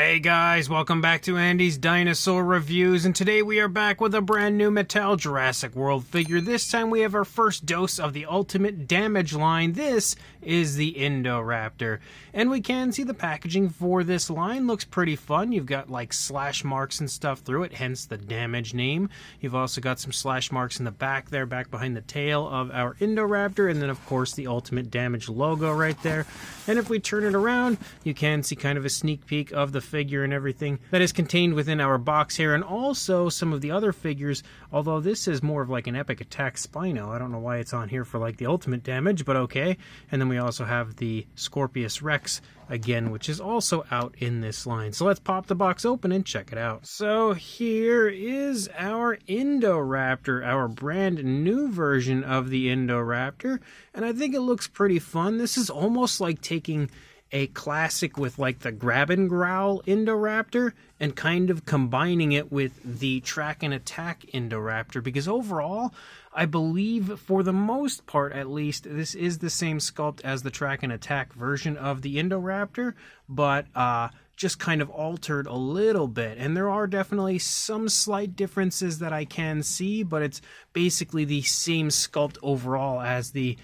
Hey guys, welcome back to Andy's Dinosaur Reviews, and today we are back with a brand new Mattel Jurassic World figure. This time we have our first dose of the Ultimate Damage line. This is the Indoraptor, and we can see the packaging for this line looks pretty fun. You've got like slash marks and stuff through it, hence the damage name. You've also got some slash marks in the back there, back behind the tail of our Indoraptor, and then of course the Ultimate Damage logo right there. And if we turn it around, you can see kind of a sneak peek of the figure and everything that is contained within our box here, and also some of the other figures, although this is more of like an Epic Attack Spino. I don't know why it's on here for like the Ultimate Damage, but okay. And then we also have the Scorpius Rex again, which is also out in this line. So let's pop the box open and check it out. So here is our Indoraptor, our brand new version of the Indoraptor, and I think it looks pretty fun. This is almost like taking a classic with like the grab and growl Indoraptor and kind of combining it with the track and attack Indoraptor, because overall I believe for the most part at least this is the same sculpt as the track and attack version of the Indoraptor, but just kind of altered a little bit. And there are definitely some slight differences that I can see, but it's basically the same sculpt overall as the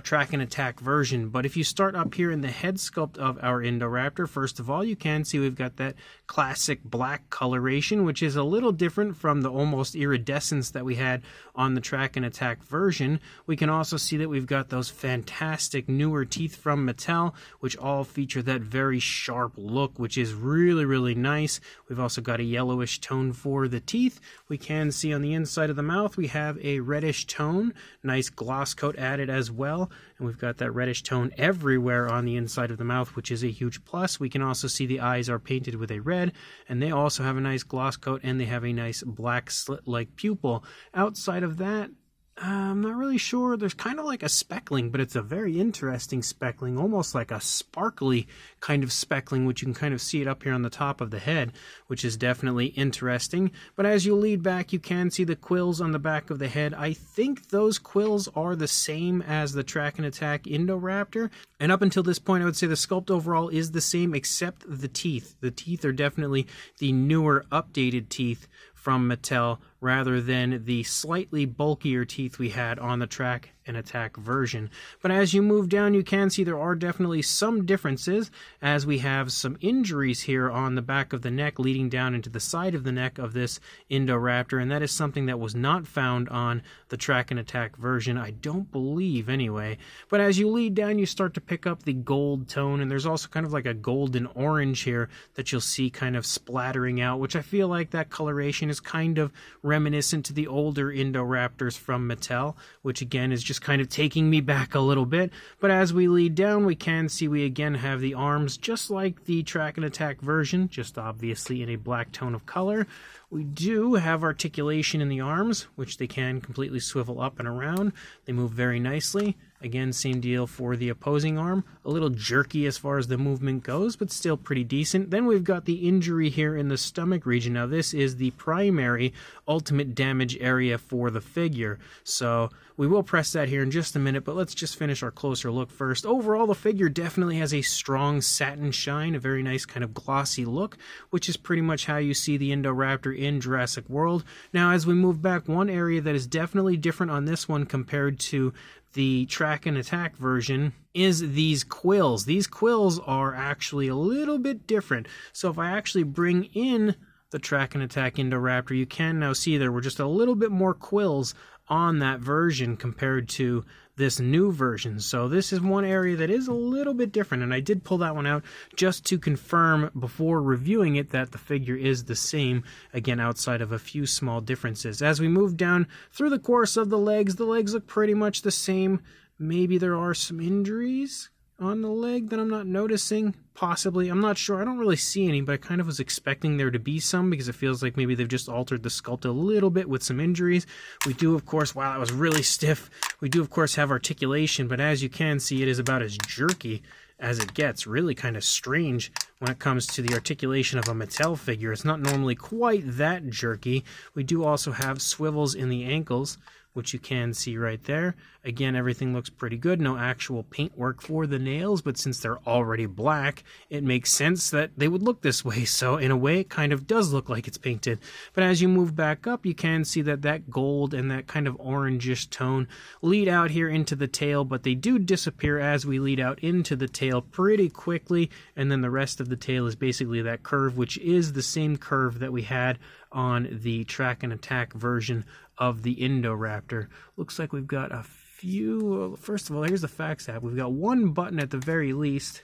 track and attack version. But if you start up here in the head sculpt of our Indoraptor, first of all, you can see we've got that classic black coloration, which is a little different from the almost iridescence that we had on the track and attack version. We can also see that we've got those fantastic newer teeth from Mattel, which all feature that very sharp look, which is really, really nice. We've also got a yellowish tone for the teeth. We can see on the inside of the mouth we have a reddish tone, nice gloss coat added as well. And we've got that reddish tone everywhere on the inside of the mouth, which is a huge plus. We can also see the eyes are painted with a red, and they also have a nice gloss coat, and they have a nice black slit-like pupil. Outside of that, I'm not really sure. There's kind of like a speckling, but it's a very interesting speckling, almost like a sparkly kind of speckling, which you can kind of see it up here on the top of the head, which is definitely interesting. But as you lead back, you can see the quills on the back of the head. I think those quills are the same as the track and attack Indoraptor. And up until this point, I would say the sculpt overall is the same, except the teeth. The teeth are definitely the newer, updated teeth from Mattel, rather than the slightly bulkier teeth we had on the track and attack version. But as you move down, you can see there are definitely some differences, as we have some injuries here on the back of the neck leading down into the side of the neck of this Indoraptor, and that is something that was not found on the track and attack version, I don't believe anyway. But as you lead down, you start to pick up the gold tone, and there's also kind of like a golden orange here that you'll see kind of splattering out, which I feel like that coloration is kind of reminiscent to the older Indoraptors from Mattel, which again is just kind of taking me back a little bit. But as we lead down, we can see we again have the arms just like the track and attack version, just obviously in a black tone of color. We do have articulation in the arms, which they can completely swivel up and around. They move very nicely. Again, same deal for the opposing arm. A little jerky as far as the movement goes, but still pretty decent. Then we've got the injury here in the stomach region. Now, this is the primary ultimate damage area for the figure. So we will press that here in just a minute, but let's just finish our closer look first. Overall, the figure definitely has a strong satin shine, a very nice kind of glossy look, which is pretty much how you see the Indoraptor in Jurassic World. Now, as we move back, one area that is definitely different on this one compared to the track and attack version is these quills. These quills are actually a little bit different. So if I actually bring in the track and attack Indoraptor, you can now see there were just a little bit more quills on that version compared to this new version. So this is one area that is a little bit different, and I did pull that one out just to confirm before reviewing it that the figure is the same, again outside of a few small differences. As we move down through the course of the legs look pretty much the same. Maybe there are some injuries on the leg that I'm not noticing, possibly. I'm not sure. I don't really see any, but I kind of was expecting there to be some, because it feels like maybe they've just altered the sculpt a little bit with some injuries. We do, of course, wow, that was really stiff. We do, of course, have articulation, but as you can see, it is about as jerky as it gets. Really kind of strange when it comes to the articulation of a Mattel figure. It's not normally quite that jerky. We do also have swivels in the ankles, which you can see right there. Again, everything looks pretty good. No actual paintwork for the nails, but since they're already black, it makes sense that they would look this way. So in a way, it kind of does look like it's painted. But as you move back up, you can see that that gold and that kind of orangish tone lead out here into the tail, but they do disappear as we lead out into the tail pretty quickly. And then the rest of the tail is basically that curve, which is the same curve that we had on the track and attack version of the Indoraptor. Looks like we've got a few. First of all, here's the facts app. We've got one button at the very least.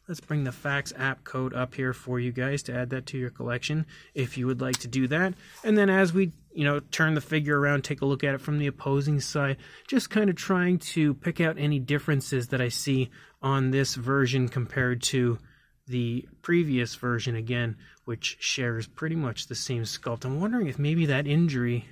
Let's bring the facts app code up here for you guys to add that to your collection if you would like to do that. And then as we turn the figure around, take a look at it from the opposing side, just kind of trying to pick out any differences that I see on this version compared to the previous version, again, which shares pretty much the same sculpt. I'm wondering if maybe that injury...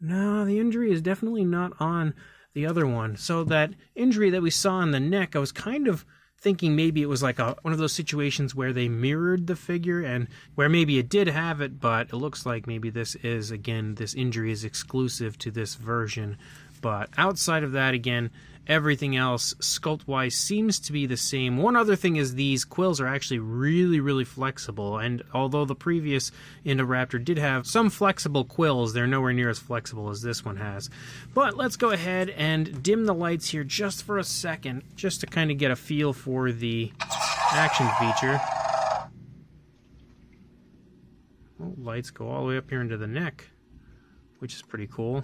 No, the injury is definitely not on the other one. So that injury that we saw in the neck, I was kind of thinking maybe it was like one of those situations where they mirrored the figure and where maybe it did have it, but it looks like maybe this injury is exclusive to this version. But outside of that, again, everything else sculpt-wise seems to be the same. One other thing is these quills are actually really, really flexible. And although the previous Indoraptor did have some flexible quills, they're nowhere near as flexible as this one has. But let's go ahead and dim the lights here just for a second, just to kind of get a feel for the action feature. Oh, lights go all the way up here into the neck, which is pretty cool.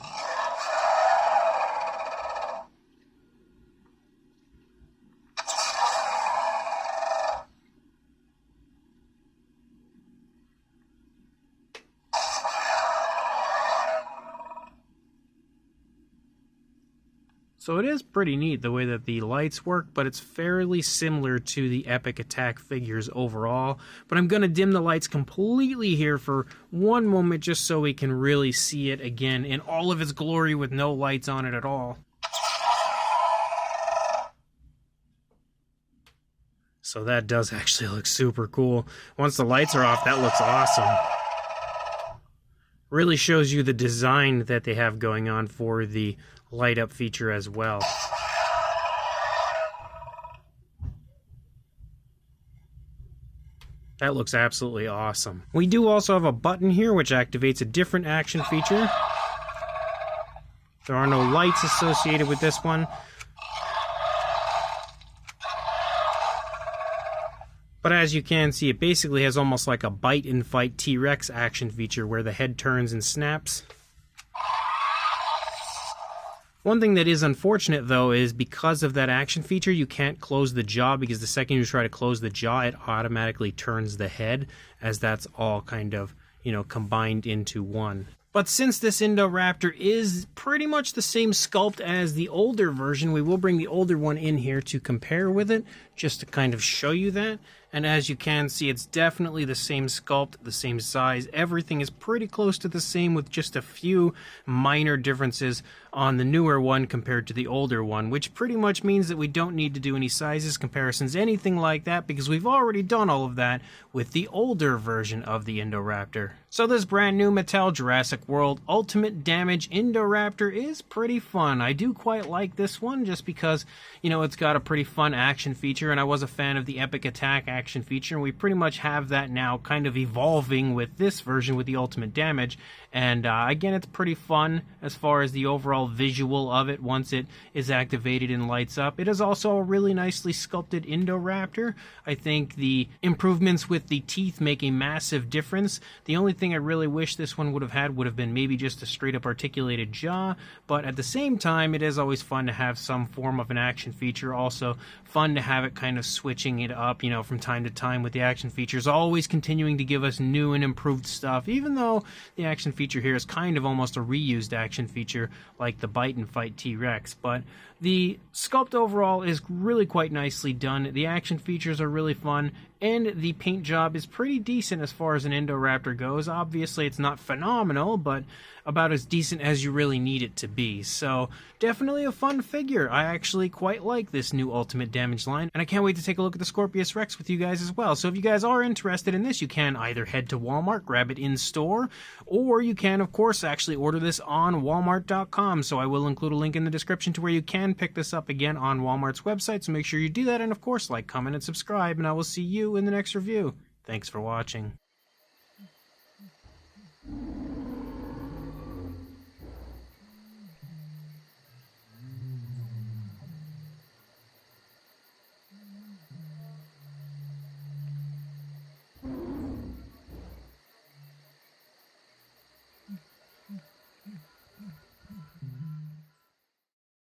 So it is pretty neat the way that the lights work, but it's fairly similar to the Epic Attack figures overall. But I'm going to dim the lights completely here for one moment just so we can really see it again in all of its glory with no lights on it at all. So that does actually look super cool. Once the lights are off, that looks awesome. Really shows you the design that they have going on for the light up feature as well. That looks absolutely awesome. We do also have a button here which activates a different action feature. There are no lights associated with this one. But as you can see, it basically has almost like a bite and fight T-Rex action feature where the head turns and snaps. One thing that is unfortunate, though, is because of that action feature, you can't close the jaw, because the second you try to close the jaw, it automatically turns the head, as that's all kind of, combined into one. But since this Indoraptor is pretty much the same sculpt as the older version, we will bring the older one in here to compare with it, just to kind of show you that. And as you can see, it's definitely the same sculpt, the same size. Everything is pretty close to the same, with just a few minor differences on the newer one compared to the older one, which pretty much means that we don't need to do any sizes, comparisons, anything like that, because we've already done all of that with the older version of the Indoraptor. So this brand new Mattel Jurassic World Ultimate Damage Indoraptor is pretty fun. I do quite like this one just because, it's got a pretty fun action feature, and I was a fan of the Epic Attack action feature, and we pretty much have that now kind of evolving with this version with the Ultimate Damage. And again, it's pretty fun as far as the overall visual of it once it is activated and lights up. It is also a really nicely sculpted Indoraptor. I think the improvements with the teeth make a massive difference. The only thing I really wish this one would have been maybe just a straight up articulated jaw, but at the same time, it is always fun to have some form of an action feature. Also fun to have it kind of switching it up, from time to time with the action features, always continuing to give us new and improved stuff, even though the action feature here is kind of almost a reused action feature like the Bite and Fight T-Rex. But The sculpt overall is really quite nicely done. The action features are really fun, and the paint job is pretty decent as far as an Indoraptor goes. Obviously, it's not phenomenal, but about as decent as you really need it to be. So, definitely a fun figure. I actually quite like this new Ultimate Damage line, and I can't wait to take a look at the Scorpius Rex with you guys as well. So if you guys are interested in this, you can either head to Walmart, grab it in store, or you can, of course, actually order this on Walmart.com. So I will include a link in the description to where you can pick this up again on Walmart's website. So make sure you do that, and of course, like, comment, and subscribe, and I will see you in the next review. Thanks for watching.